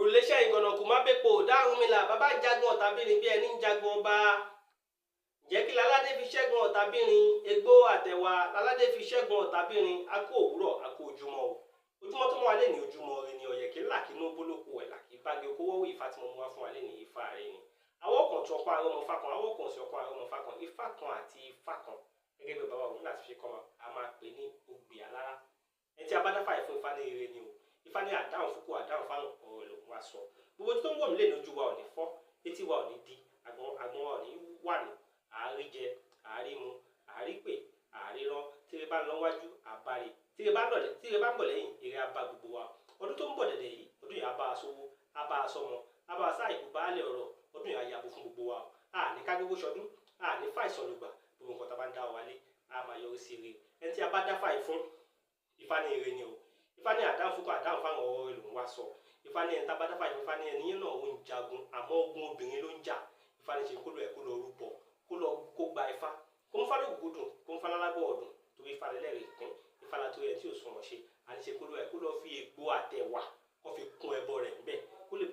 òrùléṣẹ́ ìgànnà kò má bẹ́pọ̀ Orunmila bàbá jagun ọ̀tàbìnrin bí ẹni ń jagun ọba. Jẹ́ kí láládé fi ṣẹ́gun ọ̀tàbìnrin egbò àtẹ̀wà láládé fi ṣẹ́gun ọ̀tàbìnrin a kú òwúrọ̀ a kú ojúmọ́ o. Ojúmọ́ tó mọ́ wa lé ní ojúmọ́ rẹ ni ọ̀yẹ̀kí ńlá kí inú bólókù ẹ̀ làkì bági okòwò Ifá tí mo mú wá fún wa lé ní Ifá rẹ ni. Àwọn kan tí ọkọ àrọ́ ọmọ Ifá kan àwọn kan tí ọkọ àrọ́ ọmọ Ifá kan Ifá kan àti Ifá kan gẹ́gẹ́ bí bàbá Orunmila ti fi kọ́ wa a máa pè ní Ogbe Alára. Ẹni tí a bá dáfà ìfún Ifá ní ire ni o. Ifá ní àdáhùn fúkú àdáhùn fáwọn ọ̀rọ̀ lòun wá sọ. Gbogbo tó ń wọ̀ mí lé ní ojú wa ò ní fọ́ etí wa ò ní di àgbọn wa ò ní wà ní àárí jẹ àárí mu àárí pè àárí rán tíre bá ń lọ wájú àbárè tíre bá ń bọ̀ lẹ́yìn ire abá gbogbo wa. Ọdún tó ń bọ̀ dẹ̀dẹ̀ yìí ọdún yìí abá aṣọwó abá aṣọmọ abá aṣá ìkú baálẹ̀ ọ̀rọ̀ ọdún yìí ayabo fún gbogbo wa. A ní ká gbogbo ṣọdún a ní fàìsàn lùgbà gbogbo nǹkan tá a bá ń dá wa lé a máa yọrí sí ire. Ẹni tí a bá dá fàì fún Ifá ní ire ni o. Ifá ní àdáhùn fúkú àdáhùn fáwọn ọ̀rọ̀ rẹ̀ lòun wá sọ. Ifá ní ẹni tá a bá dá fàì fún Ifá ní ẹni yẹn náà ó ń jagun àmọ́ ogun obìnrin ló ń jà. Ifá ní ṣe kó lọ ẹ̀ kó lọ rúbọ kó gba Ifá kó ń fálẹ̀ ògùn dùn kó ń falẹ̀ lágbọ̀ ọ̀dùn torí Ifá lẹ́lẹ́rìí pín Ifá la torí ẹ̀ tí ò sùn wọ́n ṣe àníṣe kó lọ ẹ̀ kó lọ fi egbò àtẹ̀wà kó fi kún ẹbọ rẹ̀ ńbẹ̀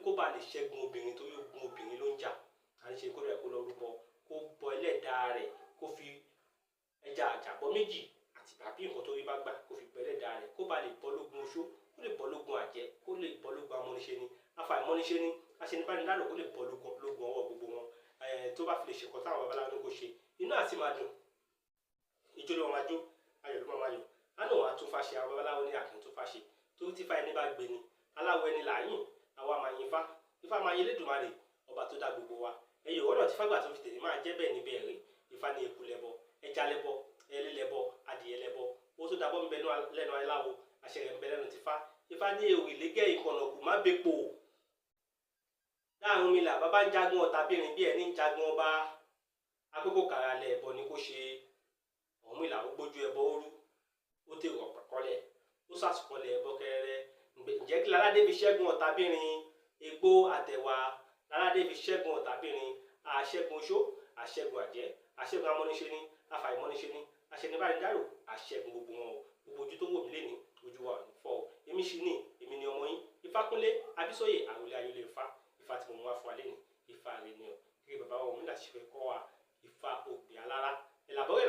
kó bá lè ṣẹ́gun obìnrin torí ogun obìnrin ló ń jà àníṣe kó lọ ẹ̀ kó lọ rúbọ kó bọ ẹlẹ́dàá rẹ̀ kó fi ẹja àjàbọ́ méjì àti bàbí nǹkan tó rí bá gbà kó fi bọ ẹlẹ́dàá rẹ̀ kó bá lè bọ́ lógun oṣó kó lè bọ́ lógun àjẹ́ kó lè bọ́ lógun amọ́niṣe ni afàìmọ́niṣe ni aṣenibánidárò kó lè bọ́ lógun ọwọ́ gbogbo wọn tó bá fi lè ṣèkọ́ táwọn babaláwo ní kò ṣe inú àti máa dùn ìjó ló máa jó ayọ̀ ló máa yọ̀ lánàá wọn àtúnfà ṣe àwọn babaláwo ní àkín tó fà ṣe torí tí Ifá ẹni bá gbé ni aláwọ̀ ẹni làáyìn àwa máa yin Ifá máa yin Elédùmarè ọba tó dá gbogbo wa ẹyẹ ọ̀rọ̀ tí fágbà tó fi tèmi máa jẹ́ bẹ́ẹ̀ níbẹ̀ rí Ifá ní eku lẹ́bọ ẹja lẹ́bọ ẹlé lẹ́bọ adìyẹ lẹ́bọ ó tó dábọ́ ń bẹ lẹ́nu aláwo àṣẹ rẹ̀ ń bẹ lẹ́nu tìfá Ifá ní èrè lẹ́gẹ́ ìkànnà kù má bepo Orunmila bàbá ń jagun ọ̀tàbìnrin bí ẹni ń jagun ọba akókò kàràlẹ̀ ẹ̀bọ ni kò ṣe Orunmila ó gbójú ẹbọ òru ó tèrò ọ̀pẹ̀kọ́lẹ̀ ó sàṣùkọ́lẹ̀ ẹbọ kẹrẹrẹ ǹjẹ́ kí láládé fi ṣẹ́gun ọ̀tàbìnrin egbò àtẹ̀wà láládé fi ṣẹ́gun ọ̀tàbìnrin àṣẹ́gun oṣó àṣẹ́gun àjẹ́ àṣẹ́gun amọ́niṣe ní afàìmọ́niṣe ní aṣẹnibánidárò àṣẹ́gun gbogbo wọn o gbogbo ojú tó wò mí lé ní ojú wa ò ní fọ́ o èmi ṣì ní èmi ni ọmọ yín Ifákúnlé Abísóyè àròlé Ayọ̀lẹ́fà Ifá tí mo mú wá fún wa lé ní Ifá rẹ ni o gẹ́gẹ́ bàbá Orunmila ti fẹ́ kọ́ wa Ifá Ogbe Alára ẹ̀làbọ̀rẹ̀